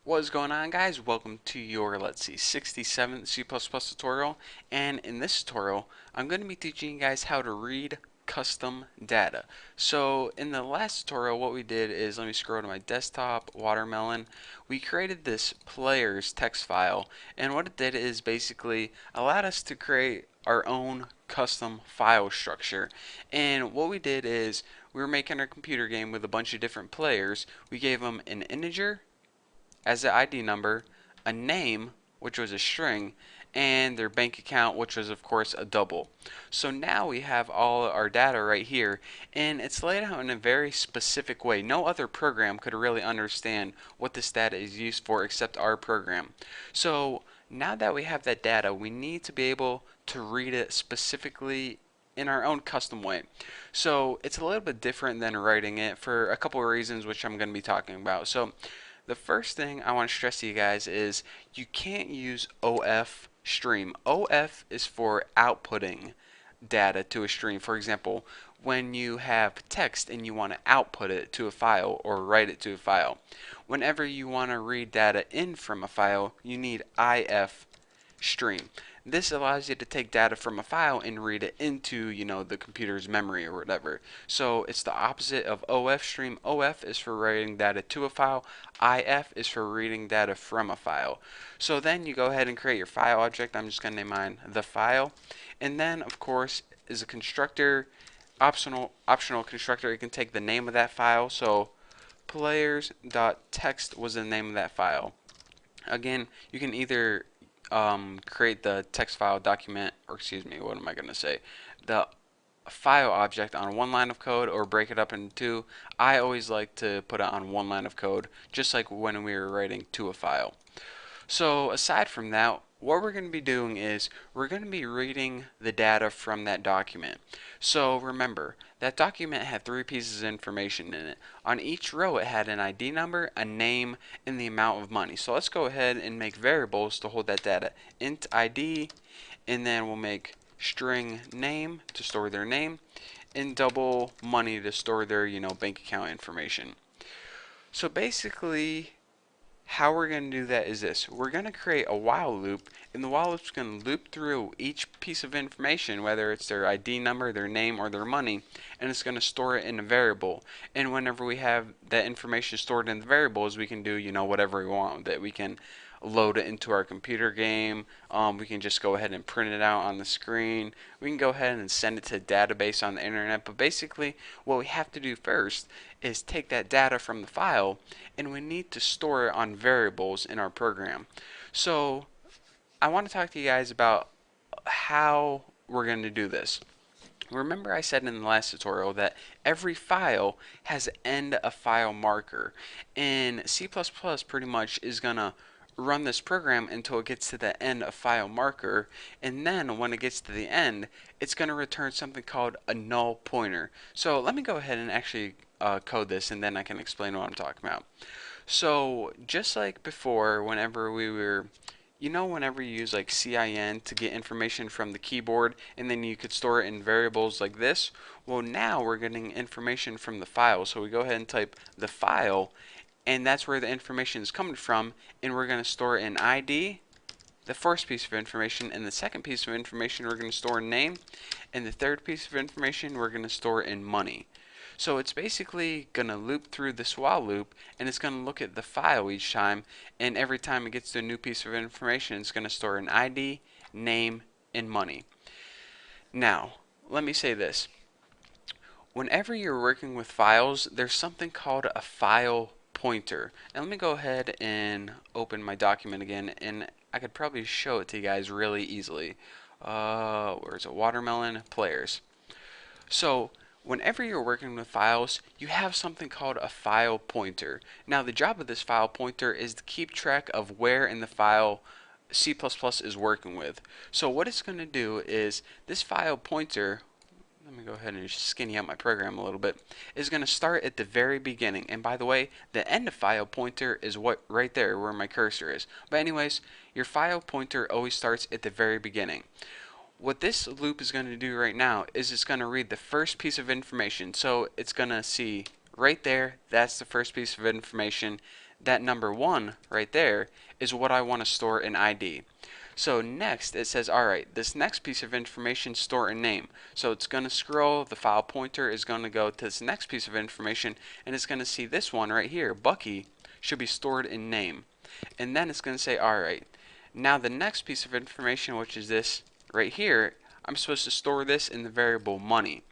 What is going on, guys? Welcome to your, 67th C++ tutorial. And in this tutorial, I'm going to be teaching you guys how to read custom data. So in the last tutorial, what we did is, let me scroll to my desktop, Watermelon. We created this players text file, and what it did is basically allowed us to create our own custom file structure. And what we did is we were making our computer game with a bunch of different players. We gave them an integer as the ID number, a name, which was a string, and their bank account, which was of course a double. So now we have all our data right here, and it's laid out in a very specific way. No other program could really understand what this data is used for except our program. So now that we have that data, we need to be able to read it specifically in our own custom way. So it's a little bit different than writing it for a couple of reasons, which I'm going to be talking about. So the first thing I want to stress to you guys is you can't use OF stream. OF is for outputting data to a stream. For example, when you have text and you want to output it to a file or write it to a file. Whenever you want to read data in from a file, you need IF stream. This allows you to take data from a file and read it into, the computer's memory or whatever. So it's the opposite of OF stream. OF is for writing data to a file. IF is for reading data from a file. So then you go ahead and create your file object. I'm just going to name mine the file. And then, of course, is a constructor, optional constructor. It can take the name of that file. So players.text was the name of that file. Again, you can either create the text file document, or excuse me, what am I going to say? The file object on one line of code or break it up into two. I always like to put it on one line of code, just like when we were writing to a file. So aside from that, what we're going to be doing is we're going to be reading the data from that document. So remember, that document had three pieces of information in it. On each row it had an ID number, a name, and the amount of money. So let's go ahead and make variables to hold that data. Int ID, and then we'll make string name to store their name, and double money to store their, bank account information. So basically, how we're going to do that is this. We're going to create a while loop, and the while loop is going to loop through each piece of information, whether it's their ID number, their name, or their money, and it's going to store it in a variable. And whenever we have that information stored in the variables, we can do, whatever we want with it. We can load it into our computer game. We can just go ahead and print it out on the screen. We can go ahead and send it to a database on the internet. But basically, what we have to do first is take that data from the file, and we need to store it on variables in our program. So I want to talk to you guys about how we're going to do this. Remember I said in the last tutorial that every file has an end of file marker, and C++ pretty much is going to run this program until it gets to the end of file marker, and then when it gets to the end, it's going to return something called a null pointer. So let me go ahead and actually code this, and then I can explain what I'm talking about. So just like before, whenever you use like CIN to get information from the keyboard, and then you could store it in variables like this. Well, now we're getting information from the file. So we go ahead and type the file, and that's where the information is coming from, and we're going to store in ID, the first piece of information, and the second piece of information we're going to store in name, and the third piece of information we're going to store in money. So it's basically going to loop through this while loop, and it's going to look at the file each time, and every time it gets to a new piece of information, it's going to store an ID, name, and money. Now, let me say this. Whenever you're working with files, there's something called a file pointer. And let me go ahead and open my document again, and I could probably show it to you guys really easily. Where's it? Watermelon players. So whenever you're working with files, you have something called a file pointer. Now the job of this file pointer is to keep track of where in the file C++ is working with. So what it's going to do is this file pointer, let me go ahead and skinny out my program a little bit, is going to start at the very beginning. And by the way, the end of file pointer is what right there where my cursor is. But anyways, your file pointer always starts at the very beginning. What this loop is going to do right now is it's going to read the first piece of information. So it's going to see right there, that's the first piece of information. that number 1 right there is what I want to store in ID. So next it says, alright, this next piece of information store in name. So it's going to scroll, the file pointer is going to go to this next piece of information, and it's going to see this one right here, Bucky, should be stored in name. And then it's going to say, alright, now the next piece of information, which is this right here, I'm supposed to store this in the variable money.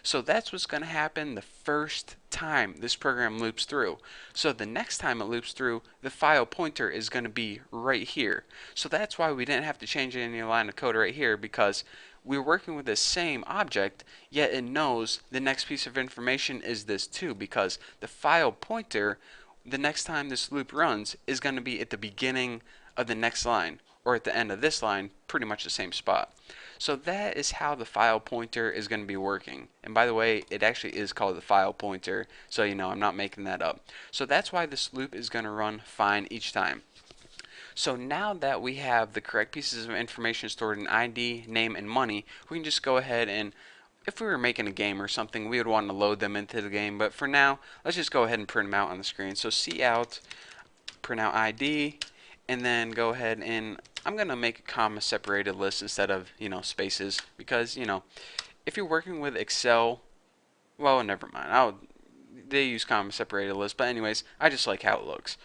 So that's what's going to happen the first time this program loops through. So the next time it loops through, the file pointer is going to be right here. So that's why we didn't have to change any line of code right here, because we're working with the same object, yet it knows the next piece of information is this too, because the file pointer, the next time this loop runs, is going to be at the beginning of the next line, or at the end of this line, pretty much the same spot. So that is how the file pointer is going to be working. And by the way, it actually is called the file pointer, so you know I'm not making that up. So that's why this loop is going to run fine each time. So now that we have the correct pieces of information stored in ID, name, and money, we can just go ahead and, if we were making a game or something, we would want to load them into the game. But for now, let's just go ahead and print them out on the screen. So cout, print out ID, and then go ahead and I'm going to make a comma separated list instead of, spaces, because, if you're working with Excel, well, never mind. They use comma separated list, but anyways, I just like how it looks.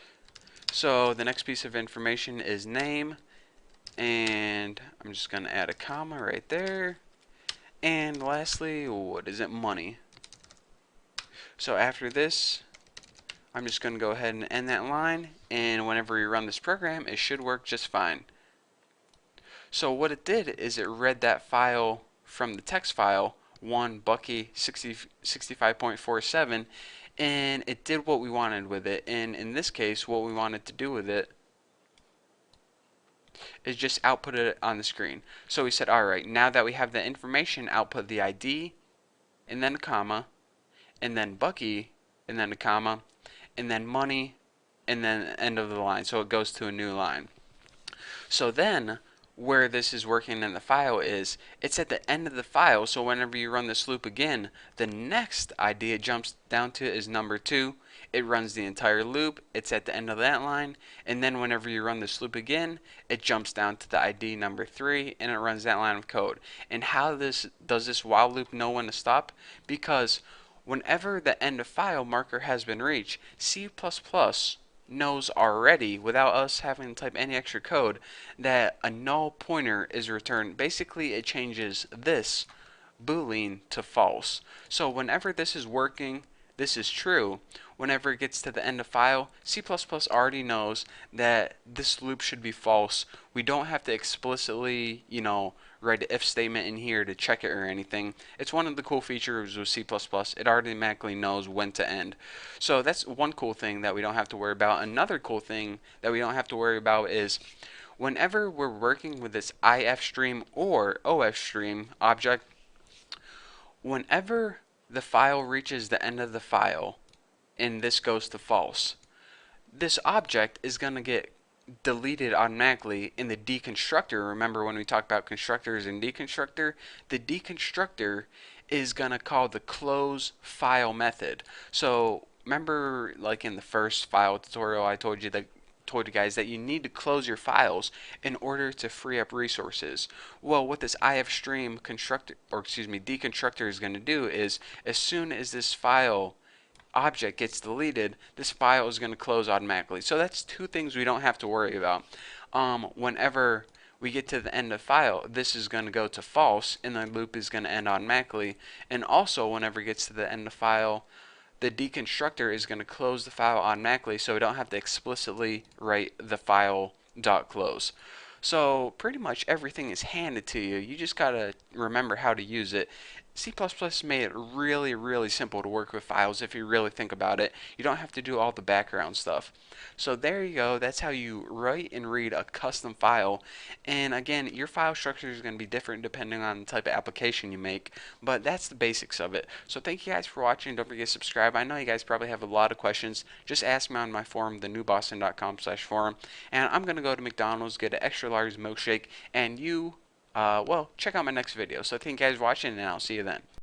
So the next piece of information is name, and I'm just going to add a comma right there. And lastly, what is it? Money. So after this, I'm just going to go ahead and end that line, and whenever you run this program, it should work just fine. So what it did is it read that file from the text file, 1 Bucky 65.47, and it did what we wanted with it. And in this case, what we wanted to do with it is just output it on the screen. So we said, alright, now that we have the information, output the ID, and then a comma, and then Bucky, and then a comma, and then money, and then end of the line. So it goes to a new line. So then, where this is working in the file is, it's at the end of the file, so whenever you run this loop again, the next ID it jumps down to is number 2. It runs the entire loop, it's at the end of that line, and then whenever you run this loop again, it jumps down to the ID number 3, and it runs that line of code. And how does this while loop know when to stop? Because whenever the end of file marker has been reached, C++ knows already, without us having to type any extra code, that a null pointer is returned. Basically, it changes this boolean to false. So whenever this is working, this is true. Whenever it gets to the end of file, C++ already knows that this loop should be false. We don't have to explicitly, write an if statement in here to check it or anything. It's one of the cool features with C++. It automatically knows when to end. So that's one cool thing that we don't have to worry about. Another cool thing that we don't have to worry about is whenever we're working with this ifstream or ofstream object, whenever the file reaches the end of the file and this goes to false, this object is going to get deleted automatically in the deconstructor. Remember when we talked about constructors and deconstructor? The deconstructor is going to call the close file method. So remember, like in the first file tutorial, I told you guys that you need to close your files in order to free up resources. Well, what this ifstream constructor, deconstructor is going to do is, as soon as this file object gets deleted, this file is going to close automatically. So that's two things we don't have to worry about. Whenever we get to the end of file, this is going to go to false, and the loop is going to end automatically. And also, whenever it gets to the end of file, the deconstructor is going to close the file automatically, so we don't have to explicitly write the file .close. So pretty much everything is handed to you. You just gotta remember how to use it. C++ made it really, really simple to work with files if you really think about it. You don't have to do all the background stuff. So there you go. That's how you write and read a custom file. And again, your file structure is going to be different depending on the type of application you make, but that's the basics of it. So thank you guys for watching. Don't forget to subscribe. I know you guys probably have a lot of questions. Just ask me on my forum, thenewboston.com/forum. And I'm going to go to McDonald's, get an extra large milkshake, and well, check out my next video. So thank you guys for watching, and I'll see you then.